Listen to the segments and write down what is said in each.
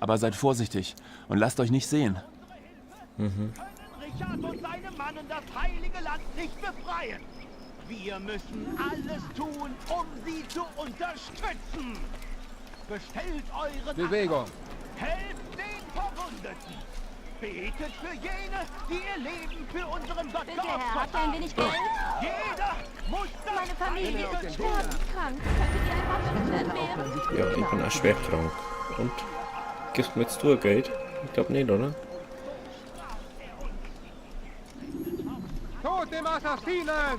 Aber seid vorsichtig und lasst euch nicht sehen. Können Richard und seine Mannen das heilige Land nicht befreien? Wir müssen alles tun, um sie zu unterstützen. Bestellt eure Bewegung. Helft den Verwundeten. Betet für jene, die ihr Leben für unseren Gott Bitte, Herr, geopfert habt ihr ein wenig Geld? Jeder muss das Meine Familie Heilige ist tun. sterbenskrank. Könntet ihr ein paar Münzen entbehren? Ja, ich bin auch schwer krank. Und? Gibst du mir jetzt du Geld? Ich glaube nicht, oder? Tod dem Assassinen!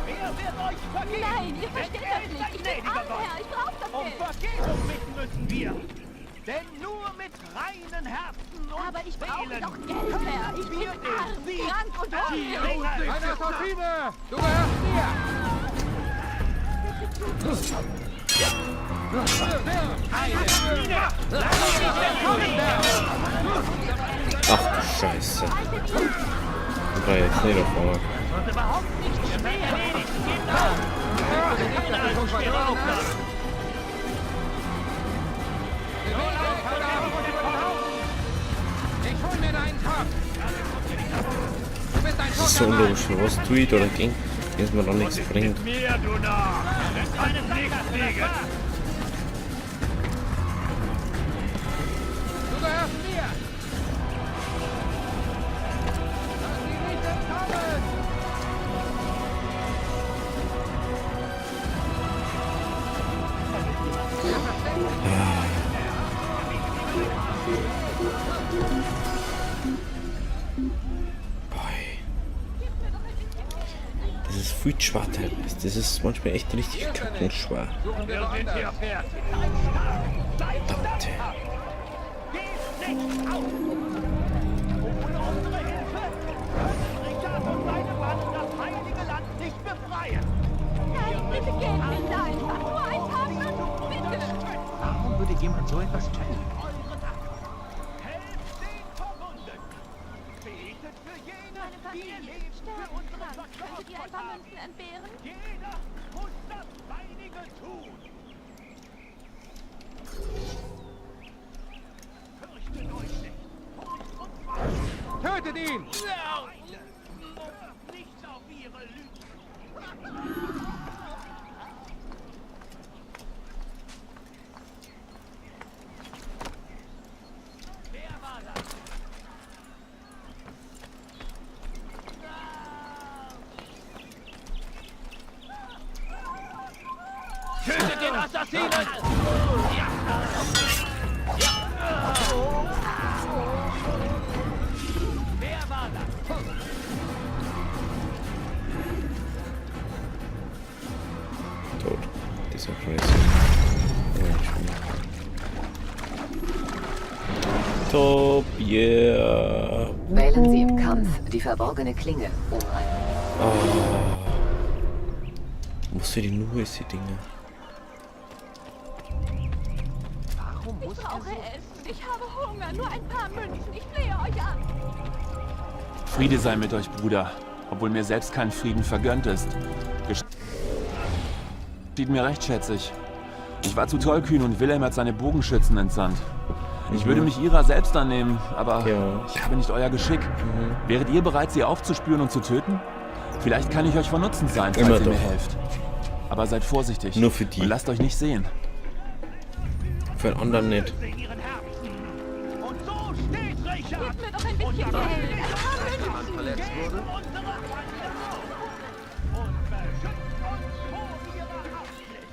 Wer wird euch vergeben? Nein, ihr versteht Denn er das ist nicht. ein Ich bin gnädiger arm, Gott. Herr. Ich brauche das Um Geld. Vergebung bitten müssen wir. Denn nur mit reinen Herzen und Aber ich brauche Seelen doch Geld, Herr. Ich bin wir arm, den Sieg krank und hungrig. erringen. Ein Assassine! Du gehörst mir! Ach du Scheiße. Ich war jetzt nicht davor. Ich hol mir deinen Kopf! Du bist ein Das ist so toter Mann! unlogisch. Was tue ich da dagegen, wenn es mir doch nichts bringt? Mir, du Narr! Das ist eine Nichtwege! Du gehörst mir! Lass sie nicht entkommen! Das ist viel schwer teilweise. Das ist manchmal echt richtig kackenschwer. Suchen wir Wir sind woanders. hier fertig. Seid Verdammte. Gebt nicht auf! Ohne unsere Hilfe können Richard und seine Mannen das heilige Land nicht befreien. Nein, bitte gebt mich da einfach. Nur ein paar Münzen, bitte. Warum würde jemand so etwas tun? Eure Sache. Helft den Verwundeten. Betet für jene, Meine die ihr Familie Leben ist für unseren sterbenskrank. Gott Könntet ihr ein geopfert paar haben. Münzen entbehren? Jeder muss das Seinige tun. Fürchtet euch nicht. Furcht und Feind. Tötet ihn! Nicht auf ihre Lügen. Wer war das? Tötet den Assassinen! Wer war das? Tot. Desynchronisiert. Ja, schon. Top, yeah. Wählen Sie im Kampf die verborgene Klinge, um ein... Was für die nur ist die Dinge? Warum muss Ich er brauche so... Essen. Ich habe Hunger. Nur ein paar Münzen. Ich flehe euch an. Friede sei mit euch, Bruder, obwohl mir selbst kein Frieden vergönnt ist. Geschieht mir recht, schätze ich. Ich war zu tollkühn und Wilhelm hat seine Bogenschützen entsandt. Ich würde mich ihrer selbst annehmen, aber Ja. ich habe nicht euer Geschick. Wäret ihr bereit, sie aufzuspüren und zu töten? Vielleicht kann ich euch von Nutzen sein, falls Immer ihr mir doch. helft. Aber seid vorsichtig. Nur für die. Und lasst euch nicht sehen. Für einen anderen nicht. In ihren Herzen. Und so steht Richard. Gebt mir doch ein bisschen Geld. Ein paar Münzen. jemand verletzt wurde? Unsere Feinde auf und beschützt uns vor ihrer Absicht.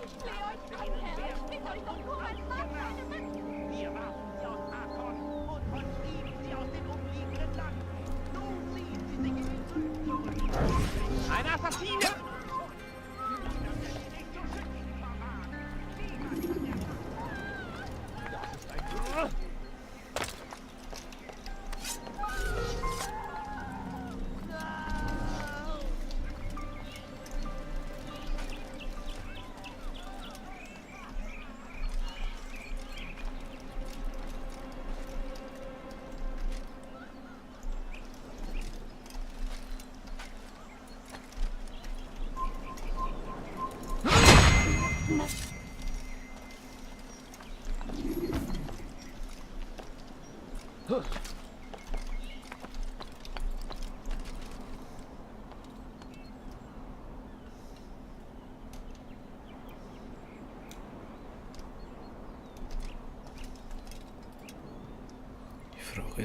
Ich flehe euch an, Herr. Ich bitte euch doch nur ein paar kleine Münzen. Wir warfen sie aus Arkon und vertrieben sie aus den umliegenden Landen. Nun ziehen sie sich in den Süden zurück. Ein Assassine!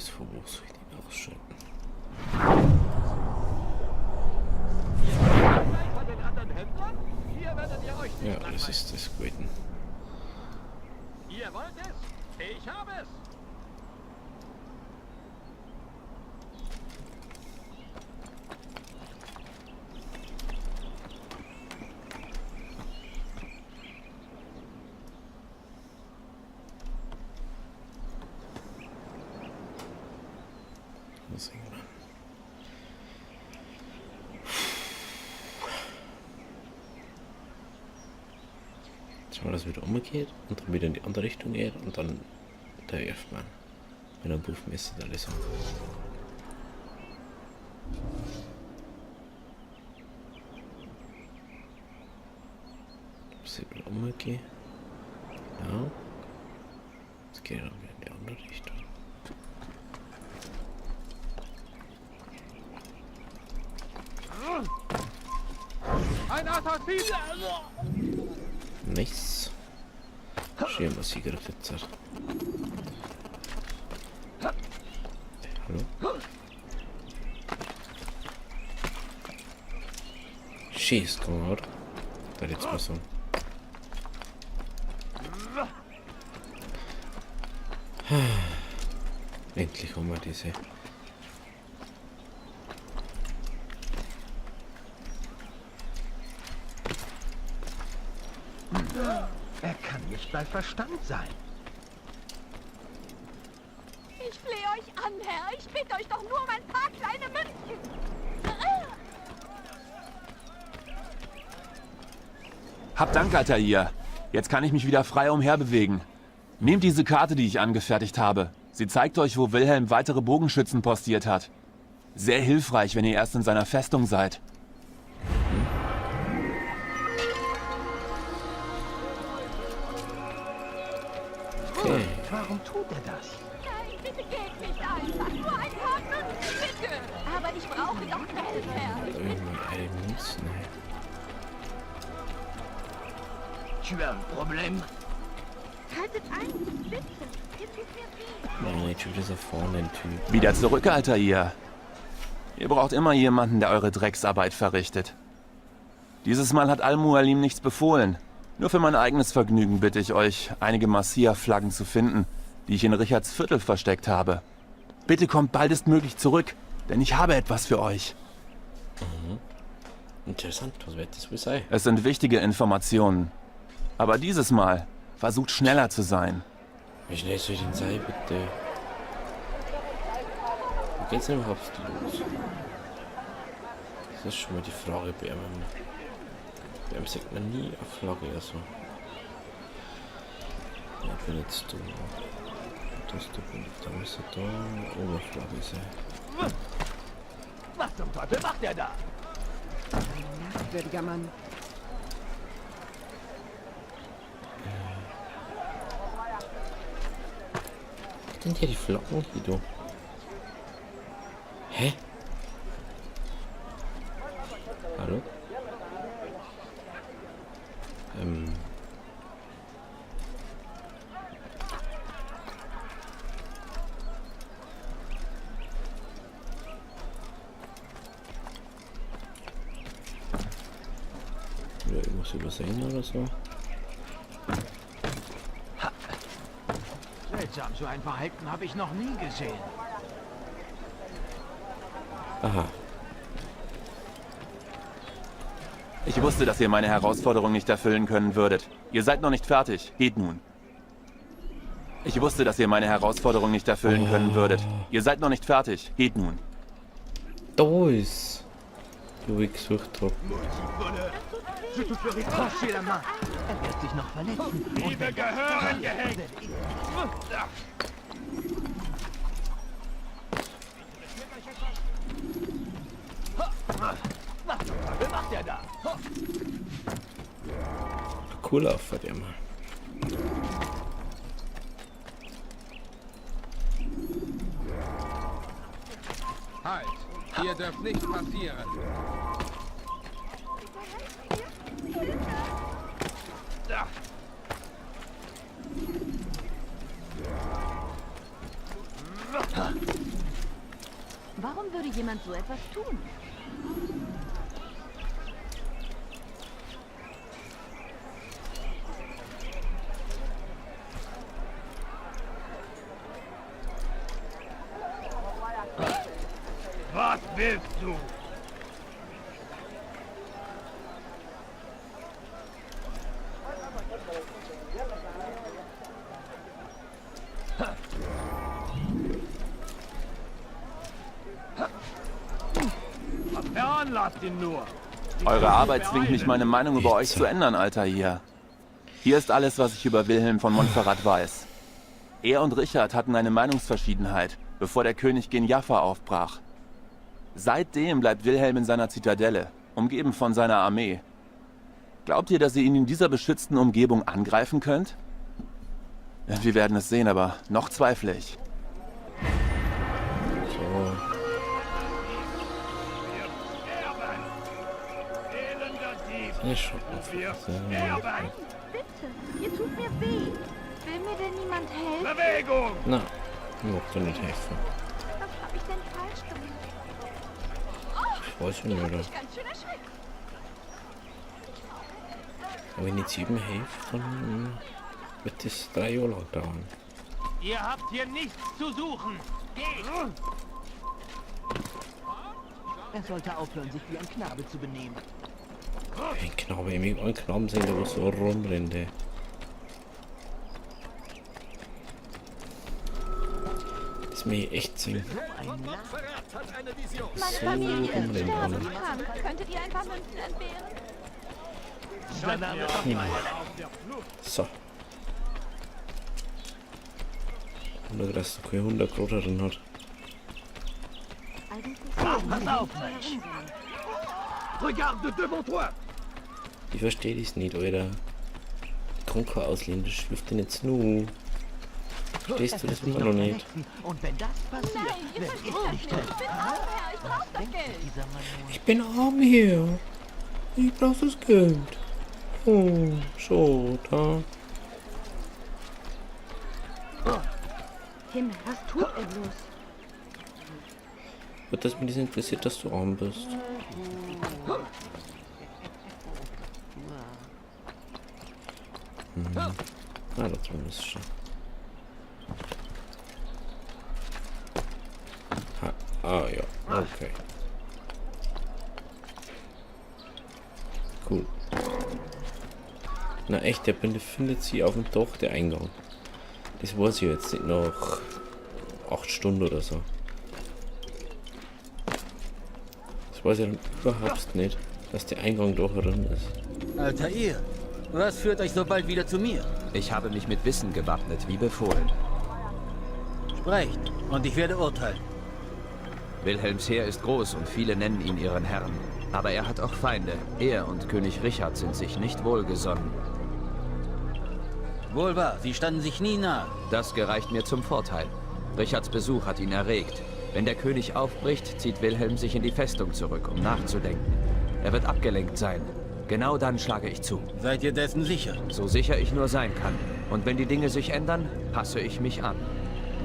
weiß, von wo soll ich die ausschalten. Von den anderen Händlern? Hier werdet ihr euch nicht Ja, das ist das Gute. Ihr wollt es? Ich habe es. Was singen wir? Schauen wir, dass es wieder umgeht und dann wieder in die andere Richtung geht und dann der Erstmann. Wenn er Buchmesser da ist. Das wieder umgeht. Ja. Jetzt geht er dann wieder in die andere Richtung. Ein Assassin! Nichts. Schön, was sie gerichtet hat. Hallo? Schießt, komm mal, oder? Da jetzt mal so. Endlich haben wir diese. Er kann nicht bei Verstand sein. Ich flehe euch an, Herr. Ich bitte euch doch nur um ein paar kleine Münzen. Habt Dank, Altair. Jetzt kann ich mich wieder frei umherbewegen. Nehmt diese Karte, die ich angefertigt habe. Sie zeigt euch, wo Wilhelm weitere Bogenschützen postiert hat. Sehr hilfreich, wenn ihr erst in seiner Festung seid. Okay. Warum tut er das? Nein, bitte geht nicht einfach. Nur ein paar Münzen, bitte. Aber ich brauche doch Geld, Herr. Irgendwie müssen. Tu as un problème? Haltet ein, bitte. Jetzt ist mir viel. Nein, jetzt schon wieder so vorne ein Typ. Wieder zurück, Altair. Ihr braucht immer jemanden, der eure Drecksarbeit verrichtet. Dieses Mal hat Al-Mualim nichts befohlen. Nur für mein eigenes Vergnügen bitte ich euch, einige Marsia-Flaggen zu finden, die ich in Richards Viertel versteckt habe. Bitte kommt baldestmöglich zurück, denn ich habe etwas für euch. Interessant, was wird das wohl sein? Es sind wichtige Informationen. Aber dieses Mal versucht schneller zu sein. Wie schnell soll ich denn sein, bitte? Wo geht's denn überhaupt los? Das ist schon mal die Frage bei ihm. Bei ihm sagt man nie eine Flagge, also. Ja, bin jetzt da. Das da müsste da Oberflagge sein. Was zum Teufel macht er da? Merkwürdiger Mann. Was sind hier die Flocken, Guido? Hä? Hallo? Oder irgendwas übersehen oder so? Seltsam, so ein Verhalten habe ich noch nie gesehen. Aha. Ich wusste, dass ihr meine Herausforderung nicht erfüllen können würdet. Ihr seid noch nicht fertig. Geht nun. Ich wusste, dass ihr meine Herausforderung nicht erfüllen können würdet. Ihr seid noch nicht fertig. Geht nun. Da ist. Du ich gesucht hab. Je te ferai trancher la main. Er wird sich noch verletzen. Liebe gehören gehängt! Was zum Teufel macht er da? Cool auffahrt immer. Halt! Ihr dürft nicht passieren. niemand so etwas tun. Was willst du? Veranlasst ihn nur. Eure Arbeit zwingt mich, meine Meinung über euch zu ändern, Alter hier. Hier ist alles, was ich über Wilhelm von Montferrat weiß. Er und Richard hatten eine Meinungsverschiedenheit, bevor der König gen Jaffa aufbrach. Seitdem bleibt Wilhelm in seiner Zitadelle, umgeben von seiner Armee. Glaubt ihr, dass ihr ihn in dieser beschützten Umgebung angreifen könnt? Ja, wir werden es sehen, aber noch zweifle ich. So. Sehr schön. Bitte, ihr tut mir weh. Will mir denn niemand helfen? Bewegung! Na, ich mag dir nicht helfen. Was habe ich denn falsch gemacht? Ich weiß nicht, Hat oder? mich ganz schön erschreckt. Aber wenn ich jetzt jedem helfe, dann wird das 3 Jahre lang dauern. Ihr habt hier nichts zu suchen. Geht! Er sollte aufhören, sich wie ein Knabe zu benehmen. Ein Knabe, ich will einen Knaben sehen, der was so rumrennt, ey. Das muss ich echt sehen. Meine So Familie ist rumrennt einer. sterbenskrank. Könntet ihr ein paar Münzen entbehren? So. Nur, dass du keine 100 Kroner drin hat. Eigentlich Pass auf, Mensch! Regarde devant toi! Ich verstehe das nicht, Alter. Ich kann kein Ausländisch, wirft den jetzt nur. Verstehst du das immer noch nicht? Und wenn das passiert, Nein, ihr werde versteht ich das dich nicht. töten. Ich bin Armherr, ich brauch das Geld. Dieser Mann nur. Ich bin arm hier. Ich brauch das Geld. Oh, so, da. Himmel, was tut er bloß? Wird das mich interessiert, dass du arm bist? Na, das zumindest schon. Ah, ja, okay. Cool. Na echt, der befindet sich auf dem Dach, der Eingang. Das weiß ich jetzt nicht, noch 8 Stunden oder so. Das weiß ich dann überhaupt nicht, dass der Eingang da herin ist. Altair, was führt euch so bald wieder zu mir? Ich habe mich mit Wissen gewappnet, wie befohlen. Sprecht, und ich werde urteilen. Wilhelms Heer ist groß und viele nennen ihn ihren Herrn. Aber er hat auch Feinde. Er und König Richard sind sich nicht wohlgesonnen. Wohl wahr, sie standen sich nie nahe. Das gereicht mir zum Vorteil. Richards Besuch hat ihn erregt. Wenn der König aufbricht, zieht Wilhelm sich in die Festung zurück, um nachzudenken. Er wird abgelenkt sein. Genau dann schlage ich zu. Seid ihr dessen sicher? So sicher ich nur sein kann. Und wenn die Dinge sich ändern, passe ich mich an.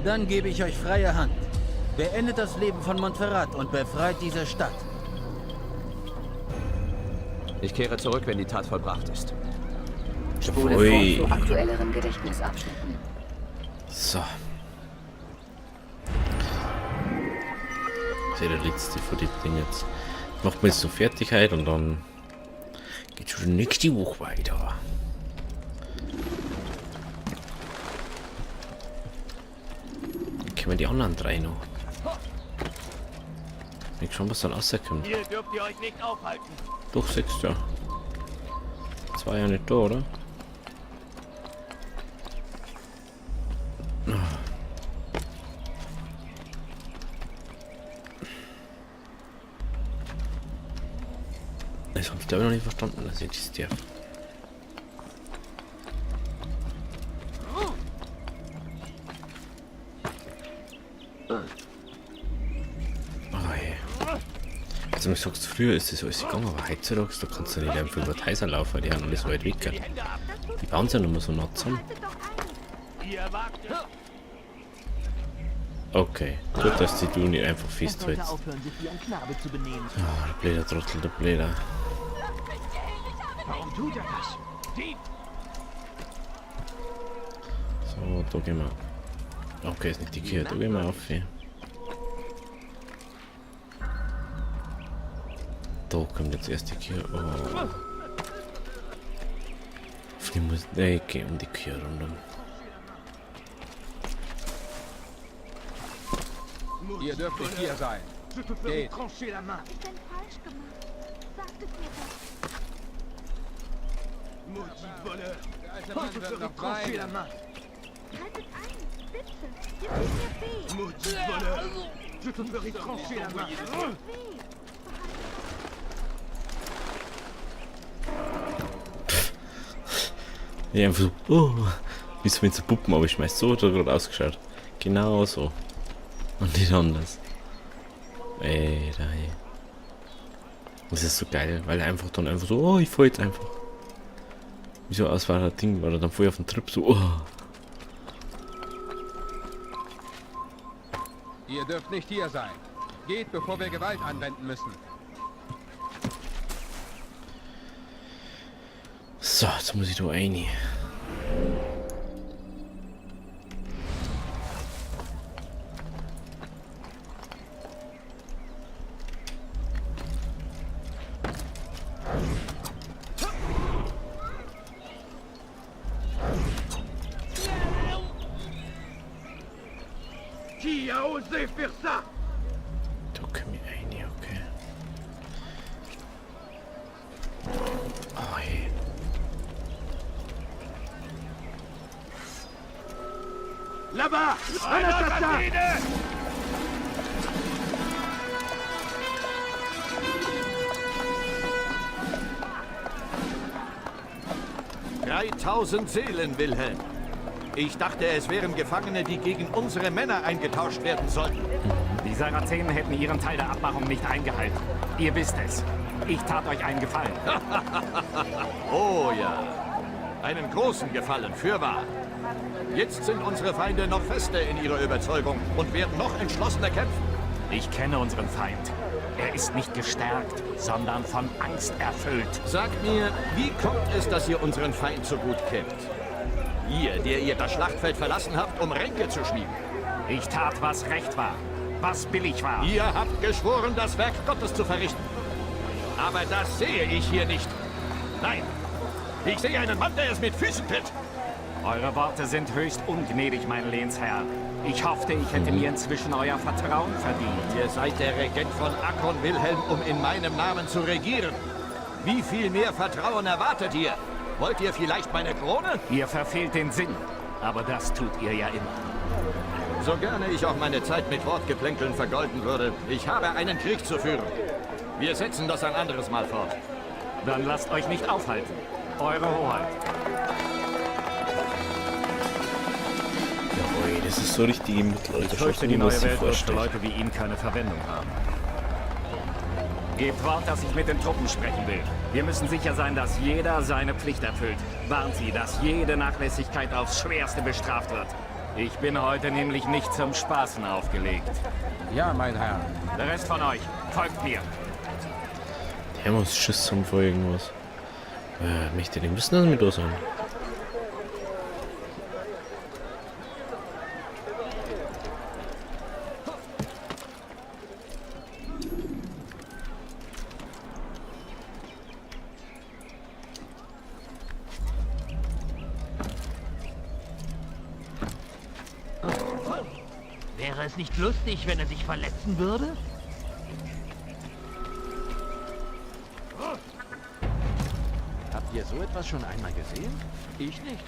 Dann gebe ich euch freie Hand. Beendet das Leben von Montferrat und befreit diese Stadt. Ich kehre zurück, wenn die Tat vollbracht ist. Spule Ui. vor zu aktuelleren Gedächtnisabschnitten. So. Das ist ja der letzte von den Dingen jetzt. Macht man jetzt so Fertigkeit und dann geht schon nächste Woche weiter. Dann können wir die anderen 3 noch. Ich schon, was dann rauskommt. Hier dürft ihr euch nicht aufhalten. Doch 6, ja. 2 ja nicht da, oder? Das habe ich glaube ich noch nicht verstanden, dass ich das darf. Also, ich sag's, früher ist das alles gegangen, aber heutzutage da kannst du nicht einfach über die Häuser laufen, die haben alles weit weg. Die bauen ja nicht mehr so nah zusammen. Ihr wagt es. Okay, gut, dass die du nicht einfach Er sollte festhältst. aufhören, sich wie ein Knabe zu benehmen. Ah, der blöde Trottel, der blöde. Warum tut er das? Dieb! So, da gehen wir. Okay, ist nicht die Kirche, da gehen wir auf. Da kommt jetzt erst die Kirche. Oh. Ich muss. Nee, ich gehe um die Kirche rundum. Ihr dürft nicht hier sein. Je te ferai Geht. trancher la main. Ich bin falsch gemacht. Sagt es mir doch. Maudit voleur. Der alte Je Mann te wird ferai noch trancher la weinen. main. Haltet ein. Bitte. Ihr tut mir weh. Maudit voleur. Je te ferai trancher la main. Weh. Ja, einfach so. Oh, wie so mit so Puppen, aber ich schmeiß so, hat er gerade ausgeschaut. Genau so. Und nicht anders. Ey, da hier. Das ist so geil, weil er einfach dann einfach so, oh, ich fahr jetzt einfach. Wie so aus war das Ding, war er dann voll auf dem Trip so, oh. Ihr dürft nicht hier sein. Geht, bevor wir Gewalt anwenden müssen. So, jetzt muss ich da rein. Qui a osé faire ça? Da komm ich rein, okay. Oh, hey. Là-bas! Un assassin! »3000 Seelen, Wilhelm. Ich dachte, es wären Gefangene, die gegen unsere Männer eingetauscht werden sollten. Die Sarazenen hätten ihren Teil der Abmachung nicht eingehalten. Ihr wisst es. Ich tat euch einen Gefallen. Oh ja, einen großen Gefallen, fürwahr. Jetzt sind unsere Feinde noch fester in ihrer Überzeugung und werden noch entschlossener kämpfen. Ich kenne unseren Feind. Er ist nicht gestärkt, sondern von Angst erfüllt. Sagt mir, wie kommt es, dass ihr unseren Feind so gut kennt? Ihr, der ihr das Schlachtfeld verlassen habt, um Ränke zu schmieden. Ich tat, was recht war, was billig war. Ihr habt geschworen, das Werk Gottes zu verrichten. Aber das sehe ich hier nicht. Nein, ich sehe einen Mann, der es mit Füßen tritt. Eure Worte sind höchst ungnädig, mein Lehnsherr. Ich hoffte, ich hätte mir inzwischen euer Vertrauen verdient. Ihr seid der Regent von Akkon, Wilhelm, um in meinem Namen zu regieren. Wie viel mehr Vertrauen erwartet ihr? Wollt ihr vielleicht meine Krone? Ihr verfehlt den Sinn, aber das tut ihr ja immer. So gerne ich auch meine Zeit mit Wortgeplänkeln vergolden würde, ich habe einen Krieg zu führen. Wir setzen das ein anderes Mal fort. Dann lasst euch nicht aufhalten. Eure Hoheit. Jawohl, das ist so richtig im Mittelalter. Ich fürchte, die neue Welt wird für Leute wie ihn keine Verwendung haben. Gebt Wort, dass ich mit den Truppen sprechen will. Wir müssen sicher sein, dass jeder seine Pflicht erfüllt. Warnt sie, dass jede Nachlässigkeit aufs Schwerste bestraft wird. Ich bin heute nämlich nicht zum Spaßen aufgelegt. Ja, mein Herr. Der Rest von euch, folgt mir. Der muss Schiss zum vor irgendwas. Möchte den wissen, dass wir da sind. Wäre es nicht lustig, wenn er sich verletzen würde? Habt ihr so etwas schon einmal gesehen? Ich nicht.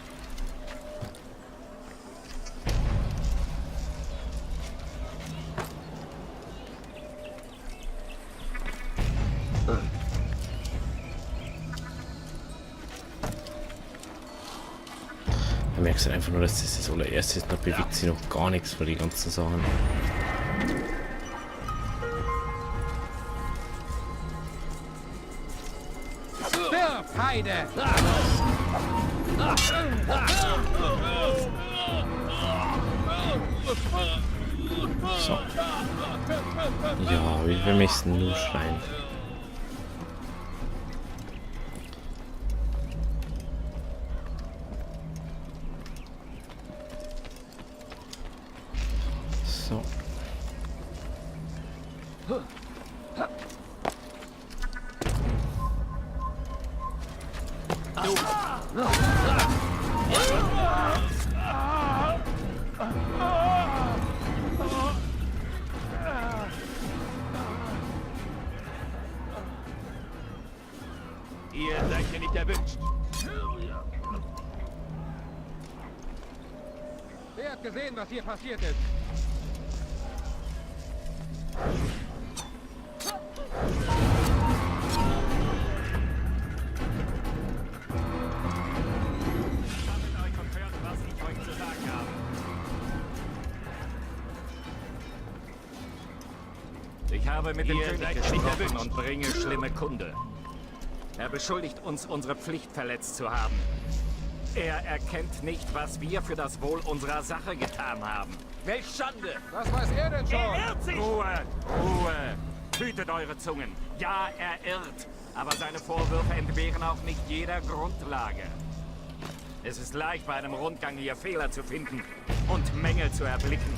Da merkst du einfach nur, dass das das allererste ist, da bewegt sich noch gar nichts von den ganzen Sachen. Stirb, Heide! So. Ja, wie viel müssen nur schreien? So. Ihr seid hier nicht erwünscht. Wer hat gesehen, was hier passiert ist? Sammelt euch und hört, was ich euch zu sagen habe. Ich habe mit dem Ihr König seid nicht gesprochen erwünscht. und bringe schlimme Kunde. Er beschuldigt uns, unsere Pflicht verletzt zu haben. Er erkennt nicht, was wir für das Wohl unserer Sache getan haben. Welch Schande! Was weiß er denn schon? Er irrt sich! Ruhe, Ruhe! Hütet eure Zungen. Ja, er irrt. Aber seine Vorwürfe entbehren auch nicht jeder Grundlage. Es ist leicht, bei einem Rundgang hier Fehler zu finden und Mängel zu erblicken.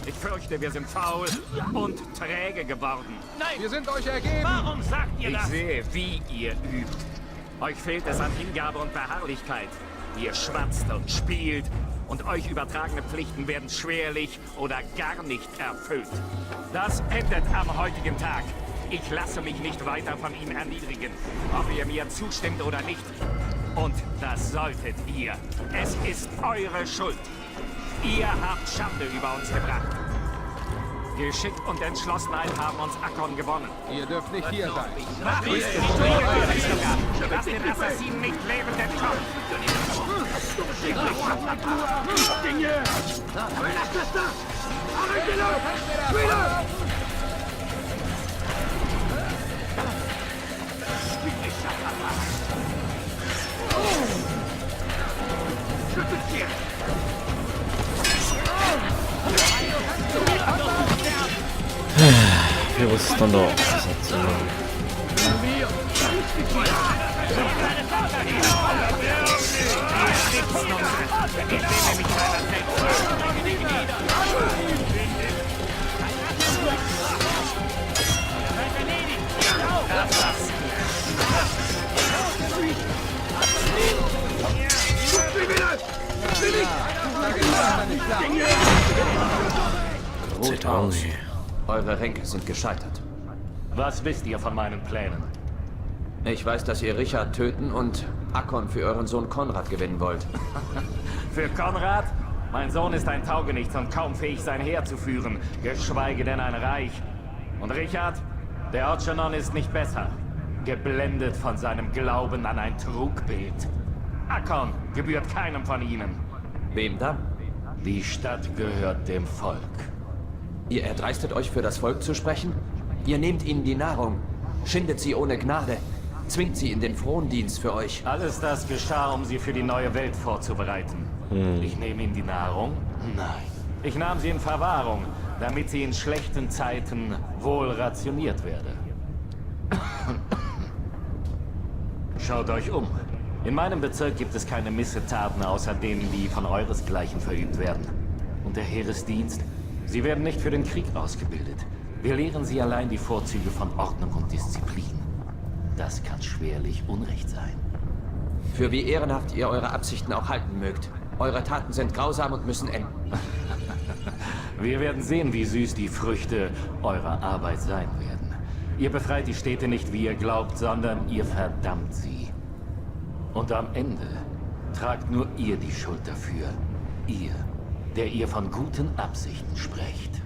Ich fürchte, wir sind faul und träge geworden. Nein! Wir sind euch ergeben. Warum sagt ihr Ich das? sehe, wie ihr übt. Euch fehlt es an Hingabe und Beharrlichkeit. Ihr schwatzt und spielt und euch übertragene Pflichten werden schwerlich oder gar nicht erfüllt. Das endet am heutigen Tag. Ich lasse mich nicht weiter von ihm erniedrigen, ob ihr mir zustimmt oder nicht. Und das solltet ihr. Es ist eure Schuld. Ihr habt Schande über uns gebracht. Geschick und Entschlossenheit haben uns Akkon gewonnen. Ihr dürft nicht hier sein. Lasst den Assassinen nicht lebend entkommen. Wie was ist dann da? Das hat so Ruht aus. Eure Ränke sind gescheitert. Was wisst ihr von meinen Plänen? Ich weiß, dass ihr Richard töten und Akkon für euren Sohn Konrad gewinnen wollt. Für Konrad? Mein Sohn ist ein Taugenichts und kaum fähig, sein Heer zu führen, geschweige denn ein Reich. Und Richard? Der Orchanon ist nicht besser. Geblendet von seinem Glauben an ein Trugbild. Akkon gebührt keinem von ihnen. Wem dann? Die Stadt gehört dem Volk. Ihr erdreistet euch für das Volk zu sprechen? Ihr nehmt ihnen die Nahrung, schindet sie ohne Gnade, zwingt sie in den Frondienst für euch. Alles das geschah, um sie für die neue Welt vorzubereiten. Ich nehme ihnen die Nahrung? Nein. Ich nahm sie in Verwahrung, damit sie in schlechten Zeiten wohl rationiert werde. Schaut euch um. In meinem Bezirk gibt es keine Missetaten außer denen, die von euresgleichen verübt werden. Und der Heeresdienst? Sie werden nicht für den Krieg ausgebildet. Wir lehren sie allein die Vorzüge von Ordnung und Disziplin. Das kann schwerlich Unrecht sein. Für wie ehrenhaft ihr eure Absichten auch halten mögt. Eure Taten sind grausam und müssen enden. Wir werden sehen, wie süß die Früchte eurer Arbeit sein werden. Ihr befreit die Städte nicht, wie ihr glaubt, sondern ihr verdammt sie. Und am Ende tragt nur ihr die Schuld dafür. Ihr, der ihr von guten Absichten sprecht.